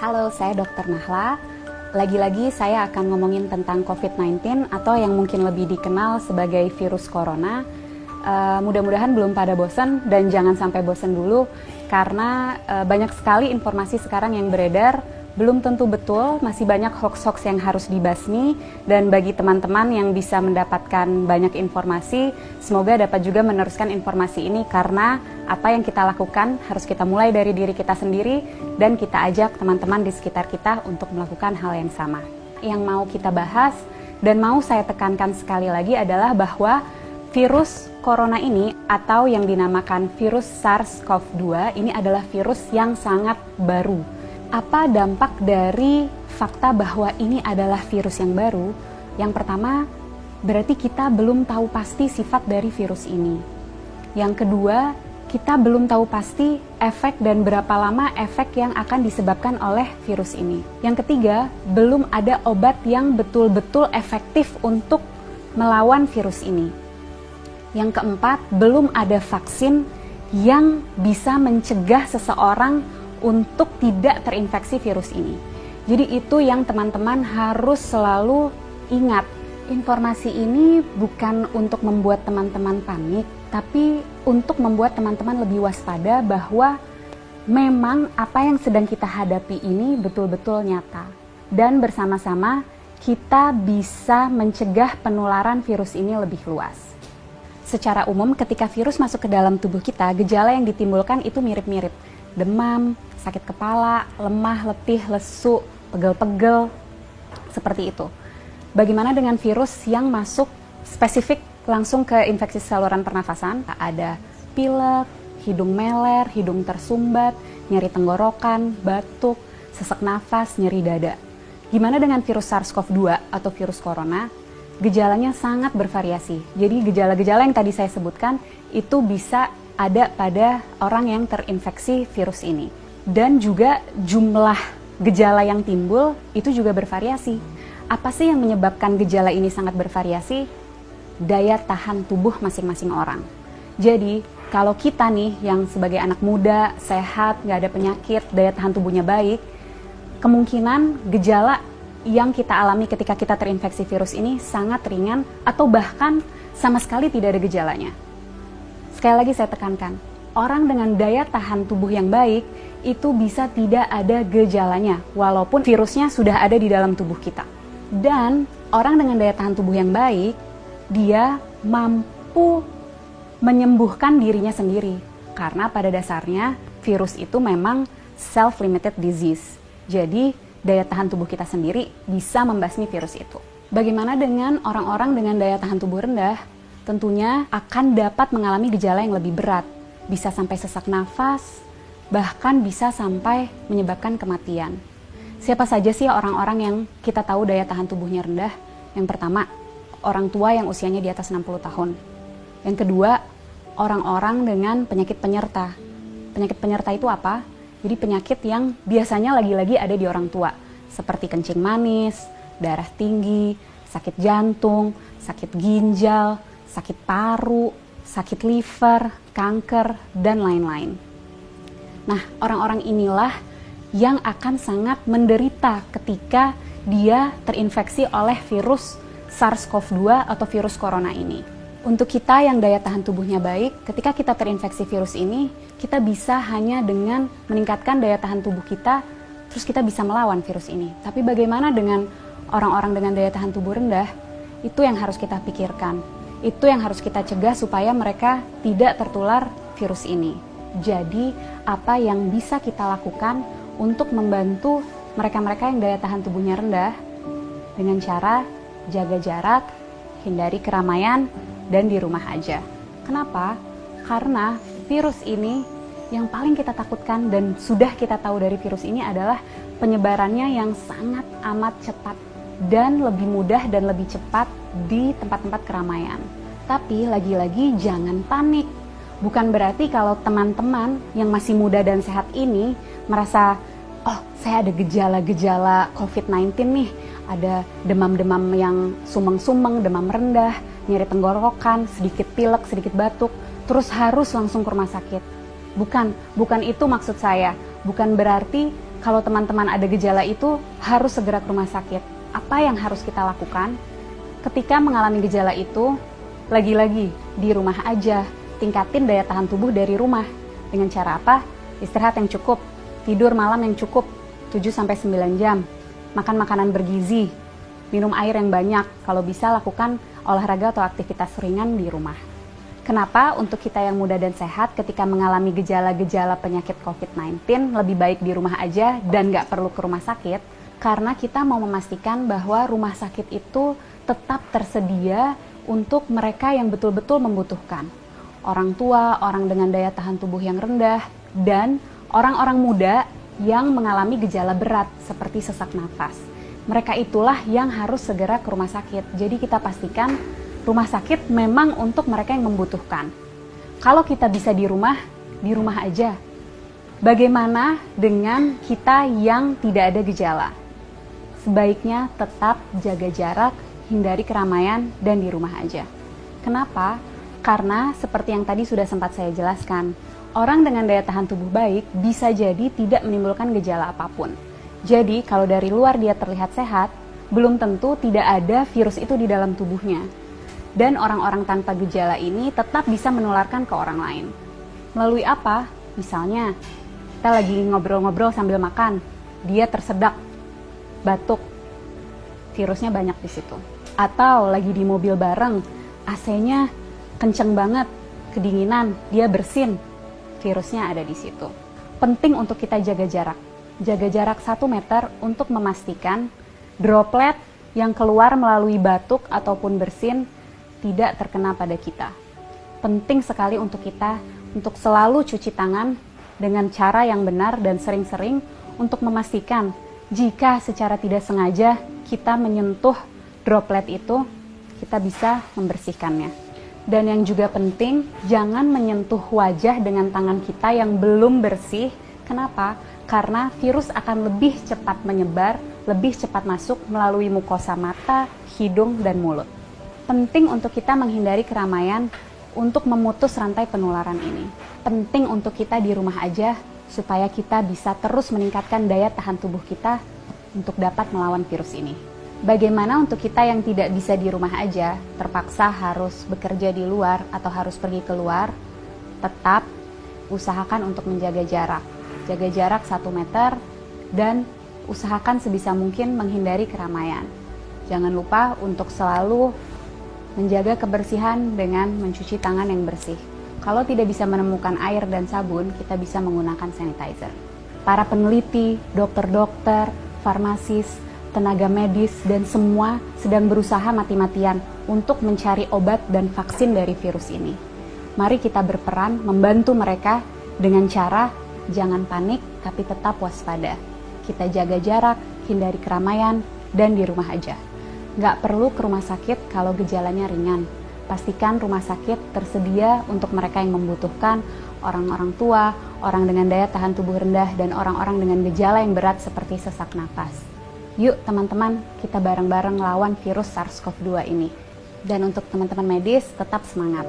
Halo, saya Dr. Nahla. Lagi-lagi saya akan ngomongin tentang COVID-19 atau yang mungkin lebih dikenal sebagai virus corona. Mudah-mudahan belum pada bosan dan jangan sampai bosan dulu karena banyak sekali informasi sekarang yang beredar, belum tentu betul, masih banyak hoax-hoax yang harus dibasmi, dan bagi teman-teman yang bisa mendapatkan banyak informasi, semoga dapat juga meneruskan informasi ini karena apa yang kita lakukan harus kita mulai dari diri kita sendiri dan kita ajak teman-teman di sekitar kita untuk melakukan hal yang sama. Yang mau kita bahas dan mau saya tekankan sekali lagi adalah bahwa virus corona ini atau yang dinamakan virus SARS-CoV-2 ini adalah virus yang sangat baru. Apa dampak dari fakta bahwa ini adalah virus yang baru? Yang pertama, berarti kita belum tahu pasti sifat dari virus ini. Yang kedua, kita belum tahu pasti efek dan berapa lama efek yang akan disebabkan oleh virus ini. Yang ketiga, belum ada obat yang betul-betul efektif untuk melawan virus ini. Yang keempat, belum ada vaksin yang bisa mencegah seseorang untuk tidak terinfeksi virus ini. Jadi itu yang teman-teman harus selalu ingat. Informasi ini bukan untuk membuat teman-teman panik, tapi untuk membuat teman-teman lebih waspada bahwa memang apa yang sedang kita hadapi ini betul-betul nyata. Dan bersama-sama kita bisa mencegah penularan virus ini lebih luas. Secara umum ketika virus masuk ke dalam tubuh kita, gejala yang ditimbulkan itu mirip-mirip. Demam, sakit kepala, lemah, letih, lesu, pegel-pegel, seperti itu. Bagaimana dengan virus yang masuk spesifik langsung ke infeksi saluran pernafasan? Ada pilek, hidung meler, hidung tersumbat, nyeri tenggorokan, batuk, sesak nafas, nyeri dada. Gimana dengan virus SARS-CoV-2 atau virus corona? Gejalanya sangat bervariasi. Jadi gejala-gejala yang tadi saya sebutkan itu bisa ada pada orang yang terinfeksi virus ini. Dan juga jumlah gejala yang timbul itu juga bervariasi. Apa sih yang menyebabkan gejala ini sangat bervariasi? Daya tahan tubuh masing-masing orang. Jadi kalau kita nih yang sebagai anak muda, sehat, nggak ada penyakit, daya tahan tubuhnya baik, kemungkinan gejala yang kita alami ketika kita terinfeksi virus ini sangat ringan atau bahkan sama sekali tidak ada gejalanya. Sekali lagi saya tekankan, orang dengan daya tahan tubuh yang baik itu bisa tidak ada gejalanya walaupun virusnya sudah ada di dalam tubuh kita. Dan orang dengan daya tahan tubuh yang baik, dia mampu menyembuhkan dirinya sendiri karena pada dasarnya virus itu memang self-limited disease. Jadi daya tahan tubuh kita sendiri bisa membasmi virus itu. Bagaimana dengan orang-orang dengan daya tahan tubuh rendah? Tentunya akan dapat mengalami gejala yang lebih berat. Bisa sampai sesak nafas, bahkan bisa sampai menyebabkan kematian. Siapa saja sih orang-orang yang kita tahu daya tahan tubuhnya rendah? Yang pertama, orang tua yang usianya di atas 60 tahun. Yang kedua, orang-orang dengan penyakit penyerta. Penyakit penyerta itu apa? Jadi penyakit yang biasanya lagi-lagi ada di orang tua, seperti kencing manis, darah tinggi, sakit jantung, sakit ginjal, sakit paru, sakit liver, kanker, dan lain-lain. Nah, orang-orang inilah yang akan sangat menderita ketika dia terinfeksi oleh virus SARS-CoV-2 atau virus corona ini. Untuk kita yang daya tahan tubuhnya baik, ketika kita terinfeksi virus ini, kita bisa hanya dengan meningkatkan daya tahan tubuh kita, terus kita bisa melawan virus ini. Tapi bagaimana dengan orang-orang dengan daya tahan tubuh rendah? Itu yang harus kita pikirkan. Itu yang harus kita cegah supaya mereka tidak tertular virus ini. Jadi, apa yang bisa kita lakukan untuk membantu mereka-mereka yang daya tahan tubuhnya rendah? Dengan cara jaga jarak, hindari keramaian, dan di rumah aja. Kenapa? Karena virus ini yang paling kita takutkan dan sudah kita tahu dari virus ini adalah penyebarannya yang sangat amat cepat dan lebih mudah dan lebih cepat di tempat-tempat keramaian. Tapi lagi-lagi jangan panik. Bukan berarti kalau teman-teman yang masih muda dan sehat ini merasa, oh saya ada gejala-gejala COVID-19 nih, ada demam-demam yang sumeng-sumeng, demam rendah, nyeri tenggorokan, sedikit pilek, sedikit batuk, terus harus langsung ke rumah sakit. Bukan itu maksud saya. Bukan berarti kalau teman-teman ada gejala itu harus segera ke rumah sakit. Apa yang harus kita lakukan? Ketika mengalami gejala itu, lagi-lagi di rumah aja, tingkatin daya tahan tubuh dari rumah. Dengan cara apa? Istirahat yang cukup, tidur malam yang cukup, 7-9 jam, makan makanan bergizi, minum air yang banyak, kalau bisa lakukan olahraga atau aktivitas ringan di rumah. Kenapa untuk kita yang muda dan sehat ketika mengalami gejala-gejala penyakit COVID-19 lebih baik di rumah aja dan nggak perlu ke rumah sakit? Karena kita mau memastikan bahwa rumah sakit itu tetap tersedia untuk mereka yang betul-betul membutuhkan. Orang tua, orang dengan daya tahan tubuh yang rendah, dan orang-orang muda yang mengalami gejala berat seperti sesak nafas. Mereka itulah yang harus segera ke rumah sakit. Jadi kita pastikan rumah sakit memang untuk mereka yang membutuhkan. Kalau kita bisa di rumah aja. Bagaimana dengan kita yang tidak ada gejala? Sebaiknya tetap jaga jarak, hindari keramaian, dan di rumah aja. Kenapa? Karena seperti yang tadi sudah sempat saya jelaskan, orang dengan daya tahan tubuh baik bisa jadi tidak menimbulkan gejala apapun. Jadi kalau dari luar dia terlihat sehat, belum tentu tidak ada virus itu di dalam tubuhnya. Dan orang-orang tanpa gejala ini tetap bisa menularkan ke orang lain. Melalui apa? Misalnya, kita lagi ngobrol-ngobrol sambil makan, dia tersedak, batuk, virusnya banyak di situ. Atau lagi di mobil bareng, AC-nya kenceng banget, kedinginan, dia bersin, virusnya ada di situ. Penting untuk kita jaga jarak. Jaga jarak 1 meter untuk memastikan droplet yang keluar melalui batuk ataupun bersin tidak terkena pada kita. Penting sekali untuk kita untuk selalu cuci tangan dengan cara yang benar dan sering-sering untuk memastikan jika secara tidak sengaja kita menyentuh droplet itu, kita bisa membersihkannya. Dan yang juga penting, jangan menyentuh wajah dengan tangan kita yang belum bersih. Kenapa? Karena virus akan lebih cepat menyebar, lebih cepat masuk melalui mukosa mata, hidung, dan mulut. Penting untuk kita menghindari keramaian untuk memutus rantai penularan ini. Penting untuk kita di rumah aja supaya kita bisa terus meningkatkan daya tahan tubuh kita untuk dapat melawan virus ini. Bagaimana untuk kita yang tidak bisa di rumah aja, terpaksa harus bekerja di luar atau harus pergi keluar, tetap usahakan untuk menjaga jarak. Jaga jarak 1 meter dan usahakan sebisa mungkin menghindari keramaian. Jangan lupa untuk selalu menjaga kebersihan dengan mencuci tangan yang bersih. Kalau tidak bisa menemukan air dan sabun, kita bisa menggunakan sanitizer. Para peneliti, dokter-dokter, farmasis, tenaga medis, dan semua sedang berusaha mati-matian untuk mencari obat dan vaksin dari virus ini. Mari kita berperan membantu mereka dengan cara jangan panik tapi tetap waspada. Kita jaga jarak, hindari keramaian, dan di rumah aja. Nggak perlu ke rumah sakit kalau gejalanya ringan. Pastikan rumah sakit tersedia untuk mereka yang membutuhkan, orang-orang tua, orang dengan daya tahan tubuh rendah, dan orang-orang dengan gejala yang berat seperti sesak napas. Yuk teman-teman, kita bareng-bareng lawan virus SARS-CoV-2 ini. Dan untuk teman-teman medis, tetap semangat.